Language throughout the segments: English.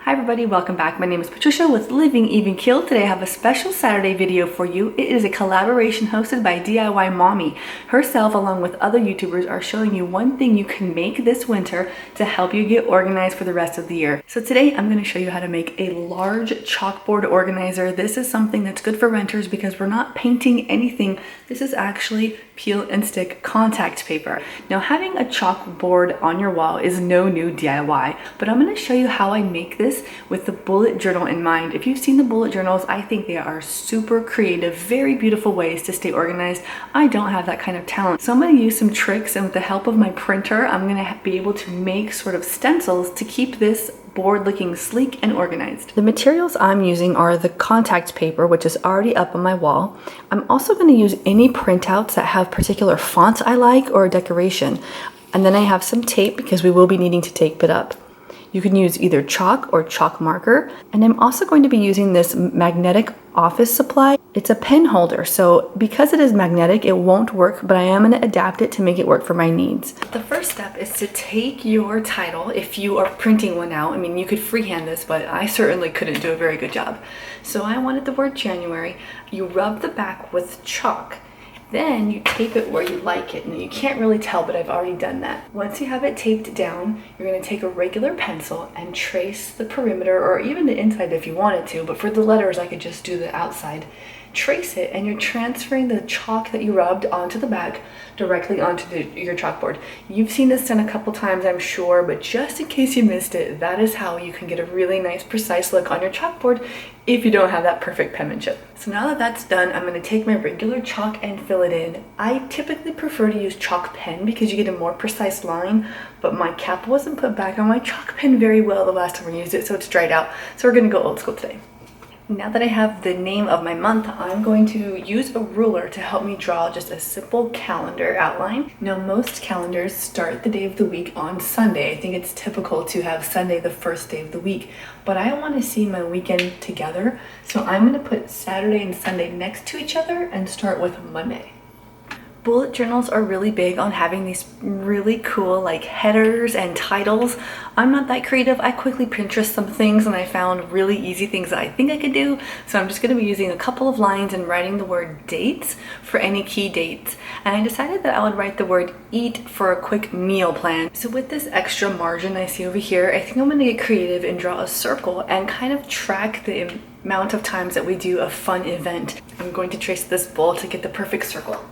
Hi everybody, welcome back. My name is Patricia with Living Even Keeled. Today I have a special Saturday video for you. It is a collaboration hosted by DIY Mommy. Herself, along with other YouTubers, are showing you one thing you can make this winter to help you get organized for the rest of the year. So today I'm going to show you how to make a large chalkboard organizer. This is something that's good for renters because we're not painting anything. This is actually peel and stick contact paper. Now, having a chalkboard on your wall is no new DIY, but I'm going to show you how I make this with the bullet journal in mind. If you've seen the bullet journals, I think they are super creative, very beautiful ways to stay organized. I don't have that kind of talent, so I'm going to use some tricks, and with the help of my printer, I'm going to be able to make sort of stencils to keep this board looking sleek and organized. The materials I'm using are the contact paper, which is already up on my wall. I'm also going to use any printouts that have particular fonts I like or decoration. And then I have some tape because we will be needing to tape it up. You can use either chalk or chalk marker. And I'm also going to be using this magnetic office supply. It's a pen holder, so because it is magnetic, it won't work, but I am going to adapt it to make it work for my needs. The first step is to take your title, if you are printing one out. I mean, you could freehand this, but I certainly couldn't do a very good job. So I wanted the word January. You rub the back with chalk. Then you tape it where you like it. And you can't really tell, but I've already done that. Once you have it taped down, you're going to take a regular pencil and trace the perimeter, or even the inside if you wanted to, but for the letters I could just do the outside. Trace it, and you're transferring the chalk that you rubbed onto the back directly onto your chalkboard. You've seen this done a couple times, I'm sure, but just in case you missed it, that is how you can get a really nice precise look on your chalkboard if you don't have that perfect penmanship. So now that that's done, I'm going to take my regular chalk and fill it in. I typically prefer to use chalk pen because you get a more precise line, but my cap wasn't put back on my chalk pen very well the last time we used it, so it's dried out. So we're going to go old school today. Now that I have the name of my month, I'm going to use a ruler to help me draw just a simple calendar outline. Now, most calendars start the day of the week on Sunday. I think it's typical to have Sunday the first day of the week, but I want to see my weekend together. So I'm going to put Saturday and Sunday next to each other and start with Monday. Bullet journals are really big on having these really cool like headers and titles. I'm not that creative. I quickly Pinterest some things and I found really easy things that I think I could do. So I'm just going to be using a couple of lines and writing the word dates for any key dates. And I decided that I would write the word eat for a quick meal plan. So with this extra margin I see over here, I think I'm going to get creative and draw a circle and kind of track the amount of times that we do a fun event. I'm going to trace this bowl to get the perfect circle.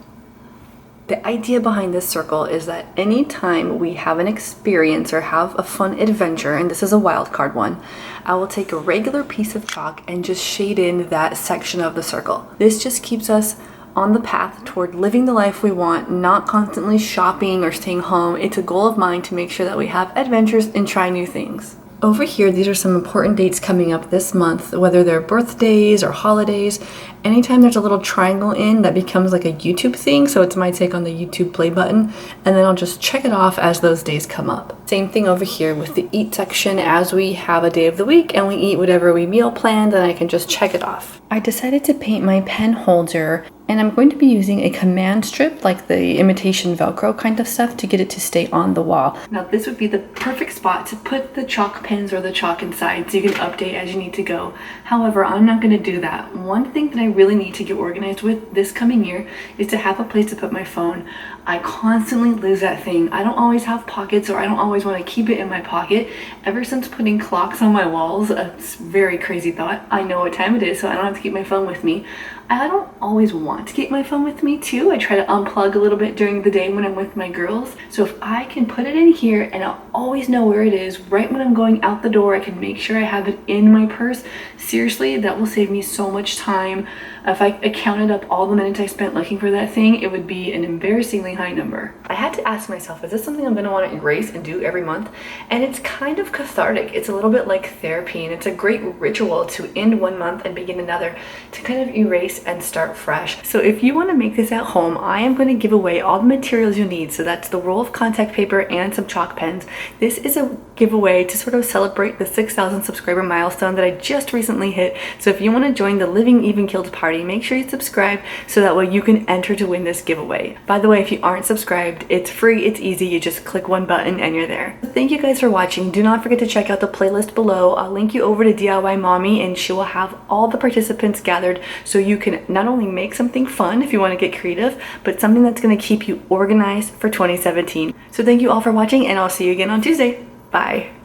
The idea behind this circle is that anytime we have an experience or have a fun adventure, and this is a wild card one, I will take a regular piece of chalk and just shade in that section of the circle. This just keeps us on the path toward living the life we want, not constantly shopping or staying home. It's a goal of mine to make sure that we have adventures and try new things. Over here, these are some important dates coming up this month, whether they're birthdays or holidays. Anytime there's a little triangle in, that becomes like a YouTube thing, so it's my take on the YouTube play button, and then I'll just check it off as those days come up. Same thing over here with the eat section. As we have a day of the week and we eat whatever we meal planned, then I can just check it off. I decided to paint my pen holder, and I'm going to be using a command strip, like the imitation Velcro kind of stuff, to get it to stay on the wall. Now this would be the perfect spot to put the chalk pens or the chalk inside so you can update as you need to go. However, I'm not going to do that. One thing that I really need to get organized with this coming year is to have a place to put my phone. I constantly lose that thing. I don't always have pockets, or I don't always want to keep it in my pocket. Ever since putting clocks on my walls, a very crazy thought. I know what time it is, so I don't have to keep my phone with me. I don't always want to keep my phone with me too. I try to unplug a little bit during the day when I'm with my girls. So if I can put it in here and I'll always know where it is, right when I'm going out the door, I can make sure I have it in my purse. Seriously, that will save me so much time. If I counted up all the minutes I spent looking for that thing, it would be an embarrassingly high number. I had to ask myself, is this something I'm going to want to erase and do every month? And it's kind of cathartic. It's a little bit like therapy, and it's a great ritual to end one month and begin another, to kind of erase and start fresh. So if you want to make this at home, I am going to give away all the materials you'll need. So that's the roll of contact paper and some chalk pens. This is a giveaway to sort of celebrate the 6,000 subscriber milestone that I just recently hit. So if you want to join the Living Even Keeled party, make sure you subscribe so that way you can enter to win this giveaway. By the way, if you aren't subscribed, it's free, it's easy, you just click one button and you're there. Thank you guys for watching. Do not forget to check out the playlist below. I'll link you over to DIY Mommy and she will have all the participants gathered so you can not only make something fun if you want to get creative, but something that's going to keep you organized for 2017. So thank you all for watching and I'll see you again on Tuesday. Bye.